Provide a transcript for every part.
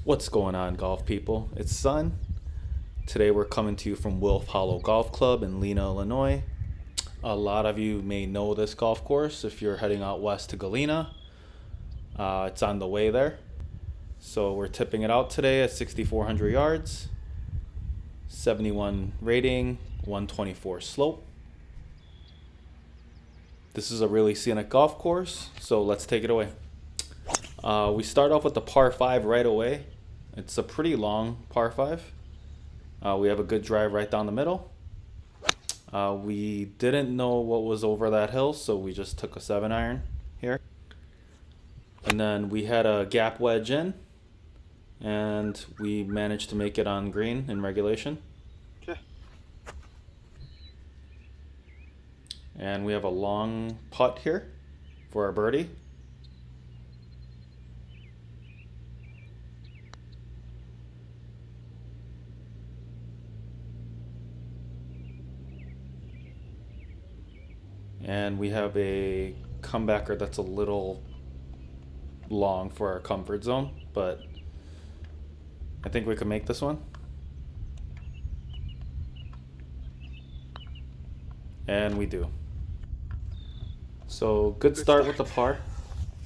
What's going on, golf people? It's Sun. Today we're coming to you from Wolf Hollow Golf Club in Lena, Illinois. A lot of you may know this golf course if you're heading out west to Galena. It's on the way there. So we're tipping it out today at 6,400 yards, 71 rating, 124 slope. This is a really scenic golf course, so let's take it away. We start off with the par 5 right away. It's a pretty long par 5. We have a good drive right down the middle. We didn't know what was over that hill, so we just took a 7-iron here. And then we had a gap wedge in, and we managed to make it on green in regulation. Okay. And we have a long putt here for our birdie. And we have a comebacker that's a little long for our comfort zone, but I think we can make this one. And we do. So good start with the par.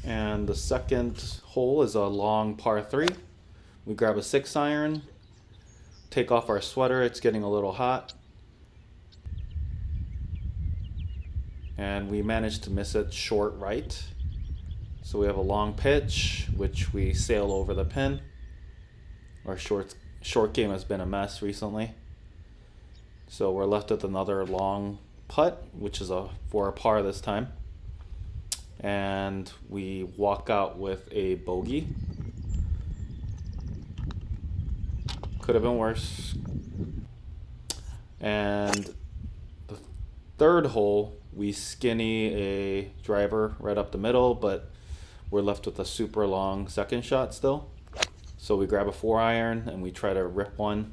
And the second hole is a long par 3. We grab a 6-iron, take off our sweater, it's getting a little hot. And we managed to miss it short right. So we have a long pitch, which we sail over the pin. Our short game has been a mess recently. So we're left with another long putt, which is for a par this time. And we walk out with a bogey. Could have been worse. And the third hole, we skinny a driver right up the middle, but we're left with a super long second shot still. So we grab a 4-iron and we try to rip one,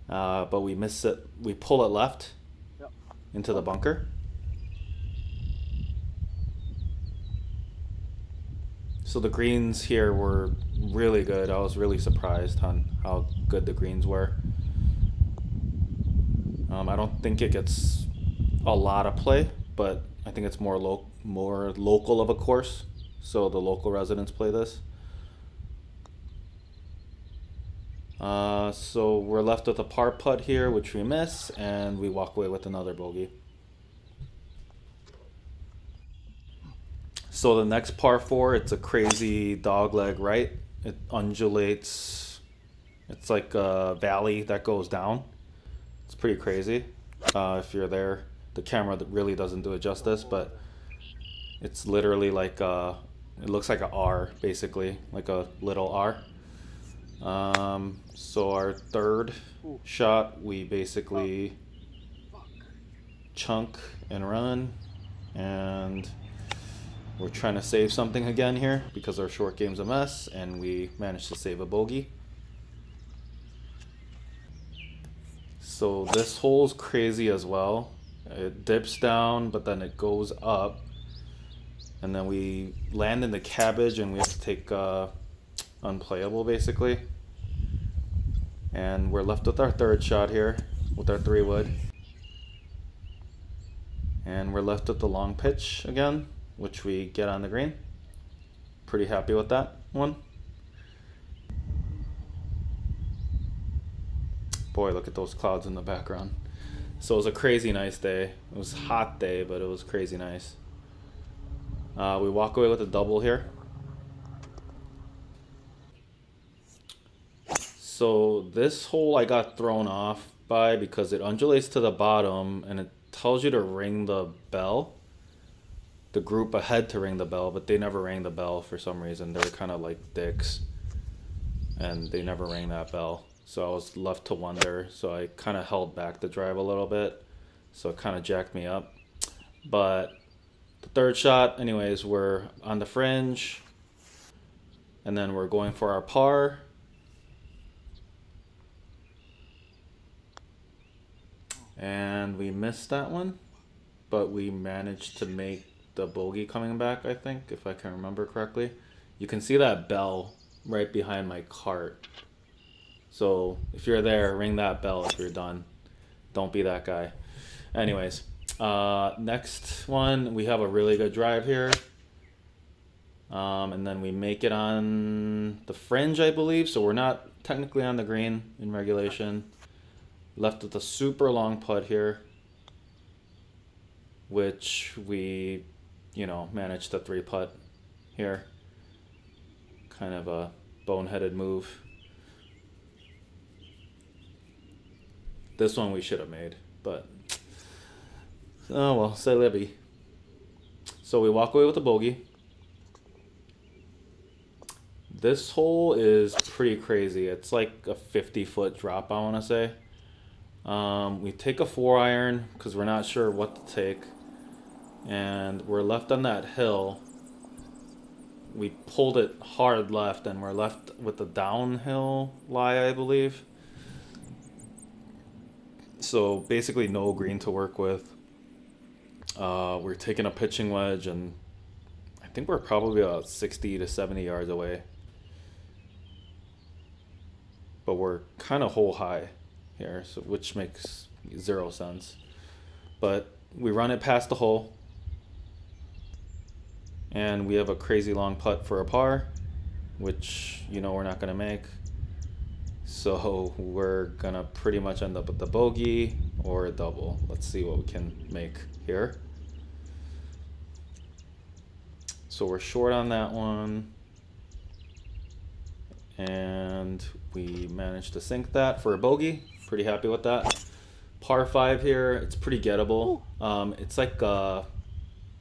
but we miss it. We pull it left into the bunker. So the greens here were really good. I was really surprised on how good the greens were. I don't think it gets a lot of play, but I think it's more local of a course, so the local residents play this. So we're left with a par putt here, which we miss, and we walk away with another bogey. So the next par 4, it's a crazy dogleg right. It undulates. It's like a valley that goes down. It's pretty crazy. If you're there, the camera really doesn't do it justice, but it's literally like it looks like a R, basically, like a little R. So our third shot, we basically chunk and run, and we're trying to save something again here because our short game's a mess, and we managed to save a bogey. So this hole's crazy as well. It dips down, but then it goes up, and then we land in the cabbage, and we have to take unplayable basically. And we're left with our third shot here with our 3-wood, and we're left with the long pitch again, which we get on the green. Pretty happy with that one. Boy, look at those clouds in the background. So it was a crazy nice day. It was a hot day, but it was crazy nice. We walk away with a double here. So this hole I got thrown off by because it undulates to the bottom and it tells you to ring the bell. The group ahead to ring the bell, but they never rang the bell for some reason. They're kind of like dicks, and they never rang that bell. So I was left to wonder. So I kind of held back the drive a little bit. So it kind of jacked me up. But the third shot, anyways, we're on the fringe. And then we're going for our par. And we missed that one. But we managed to make the bogey coming back, I think, if I can remember correctly. You can see that bell right behind my cart. So if you're there, ring that bell if you're done. Don't be that guy. Anyways, next one, we have a really good drive here. And then we make it on the fringe, I believe. So we're not technically on the green in regulation. Left with a super long putt here, which we, managed to 3-putt here. Kind of a boneheaded move. This one we should have made, but oh well, c'est la vie. So we walk away with a bogey. This hole is pretty crazy. It's like a 50-foot drop, I want to say. We take a 4-iron because we're not sure what to take. And we're left on that hill. We pulled it hard left and we're left with the downhill lie, I believe. So basically no green to work with. We're taking a pitching wedge and I think we're probably about 60 to 70 yards away. But we're kind of hole high here, so which makes 0 sense. But we run it past the hole. And we have a crazy long putt for a par, which we're not going to make. So we're going to pretty much end up with the bogey or a double. Let's see what we can make here. So we're short on that one. And we managed to sink that for a bogey. Pretty happy with that. Par 5 here. It's pretty gettable. It's like a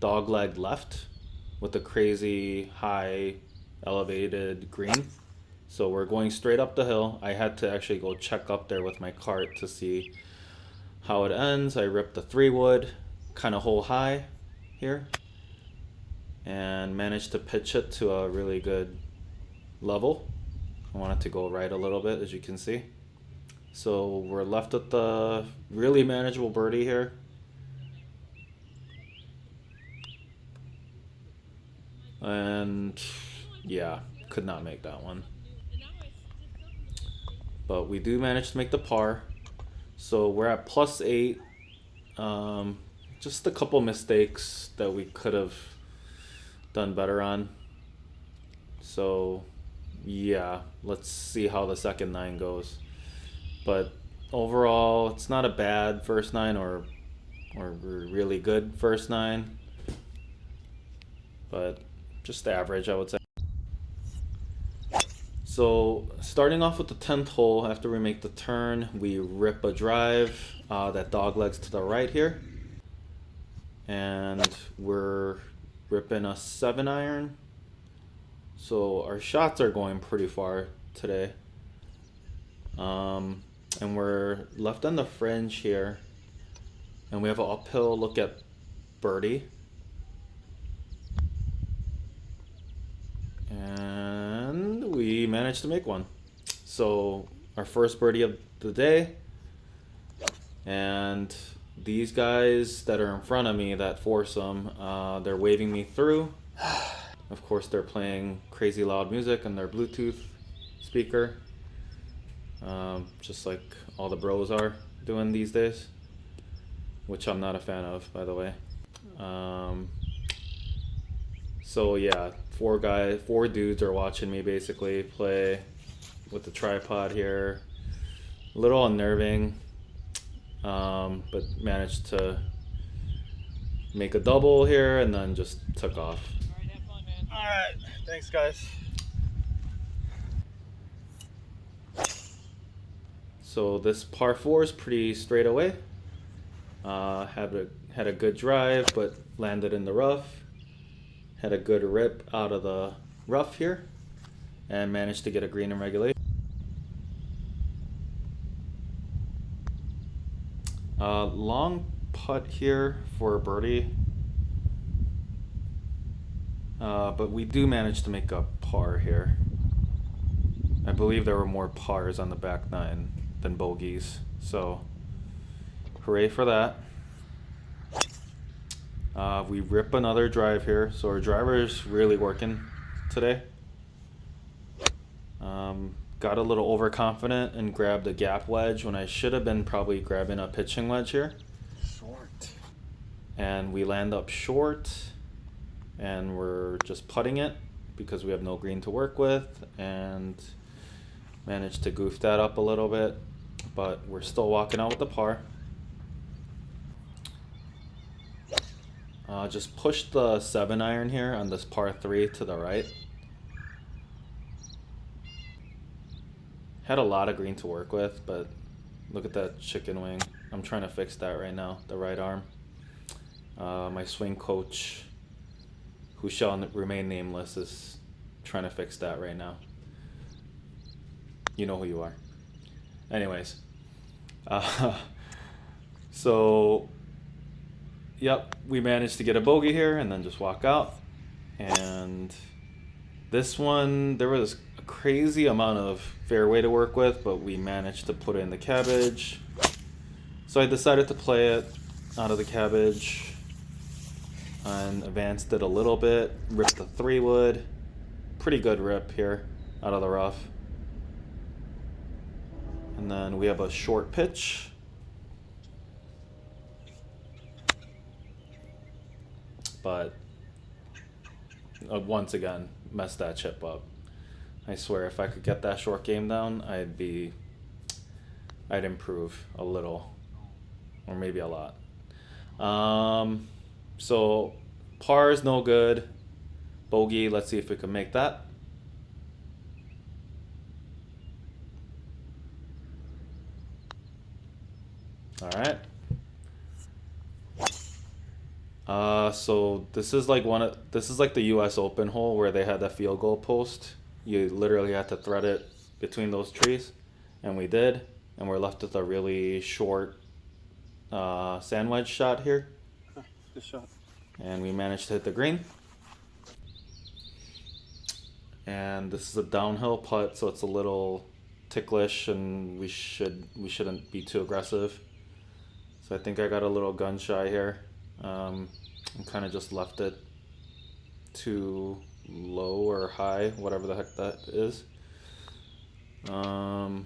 dogleg left with a crazy high elevated green. So we're going straight up the hill. I had to actually go check up there with my cart to see how it ends. I ripped the 3-wood, kind of hole high here, and managed to pitch it to a really good level. I want it to go right a little bit, as you can see. So we're left with the really manageable birdie here. And yeah, could not make that one. But we do manage to make the par. So we're at +8. Just a couple mistakes that we could have done better on. So yeah, let's see how the second 9 goes. But overall, it's not a bad first 9 or really good first 9. But just average, I would say. So starting off with the 10th hole, after we make the turn, we rip a drive that doglegs to the right here. And we're ripping a 7-iron. So our shots are going pretty far today. And we're left on the fringe here. And we have an uphill look at birdie. And we managed to make one. So our first birdie of the day. And these guys that are in front of me, that foursome, they're waving me through. Of course, they're playing crazy loud music on their Bluetooth speaker. Just like all the bros are doing these days. Which I'm not a fan of, by the way. So yeah, 4 dudes are watching me basically play with the tripod here. A little unnerving, but managed to make a double here and then just took off. Alright, have fun, man. Alright, thanks guys. So this par 4 is pretty straight away. Had a good drive, but landed in the rough. Had a good rip out of the rough here, and managed to get a green in regulation. Long putt here for a birdie, but we do manage to make a par here. I believe there were more pars on the back 9 than bogeys, so hooray for that. We rip another drive here, so our driver is really working today. Got a little overconfident and grabbed a gap wedge when I should have been probably grabbing a pitching wedge here. Short. And we land up short, and we're just putting it because we have no green to work with, and managed to goof that up a little bit, but we're still walking out with the par. Just push the 7-iron here on this par 3 to the right. Had a lot of green to work with, but look at that chicken wing. I'm trying to fix that right now, the right arm. My swing coach, who shall remain nameless, is trying to fix that right now. You know who you are. Anyways, so yep, we managed to get a bogey here and then just walk out. And this one, there was a crazy amount of fairway to work with, but we managed to put it in the cabbage. So I decided to play it out of the cabbage and advanced it a little bit, ripped the 3-wood. Pretty good rip here out of the rough. And then we have a short pitch. But once again, messed that chip up. I swear, if I could get that short game down, I'd improve a little, or maybe a lot. So par is no good. Bogey, let's see if we can make that. All right. So this is like the U.S. Open hole where they had that field goal post. You literally had to thread it between those trees, and we did, and we're left with a really short sand wedge shot here. Good shot. And we managed to hit the green. And this is a downhill putt, so it's a little ticklish, and we shouldn't be too aggressive. So I think I got a little gun shy here. And kind of just left it too low or high, whatever the heck that is. And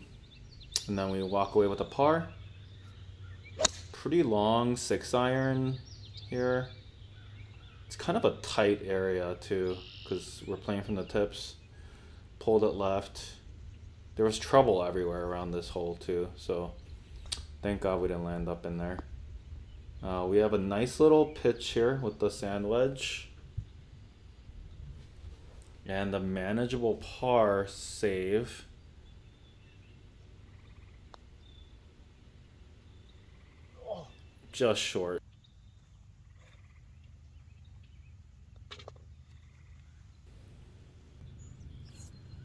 then we walk away with a par. Pretty long 6-iron here. It's kind of a tight area too, because we're playing from the tips. Pulled it left. There was trouble everywhere around this hole too, so thank God we didn't land up in there. We have a nice little pitch here with the sand wedge. And a manageable par save. Just short.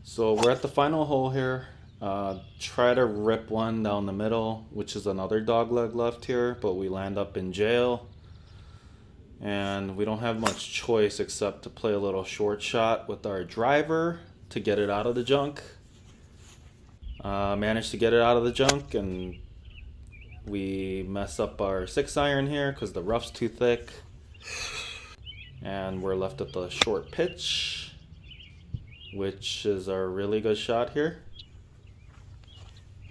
So we're at the final hole here. Try to rip one down the middle, which is another dog leg left here, but we land up in jail. And we don't have much choice except to play a little short shot with our driver to get it out of the junk. Managed to get it out of the junk, and we mess up our 6-iron here because the rough's too thick. And we're left with the short pitch, which is a really good shot here.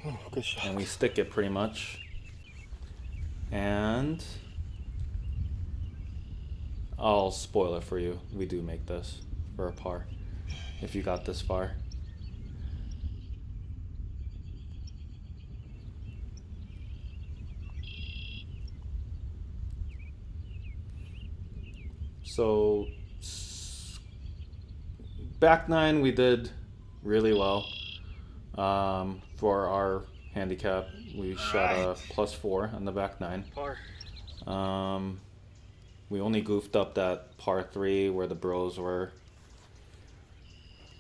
Oh, good shot. And we stick it pretty much. And I'll spoil it for you. We do make this for a par, if you got this far. So back 9 we did really well. For our handicap, we shot a +4 on the back 9. Par. We only goofed up that par 3 where the bros were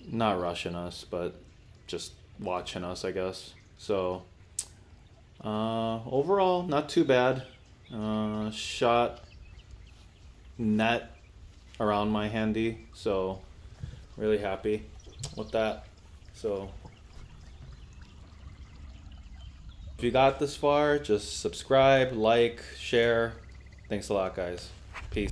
not rushing us, but just watching us, I guess. So overall, not too bad. Shot net around my handy, so really happy with that. So if you got this far, just subscribe, like, share. Thanks a lot, guys. Peace.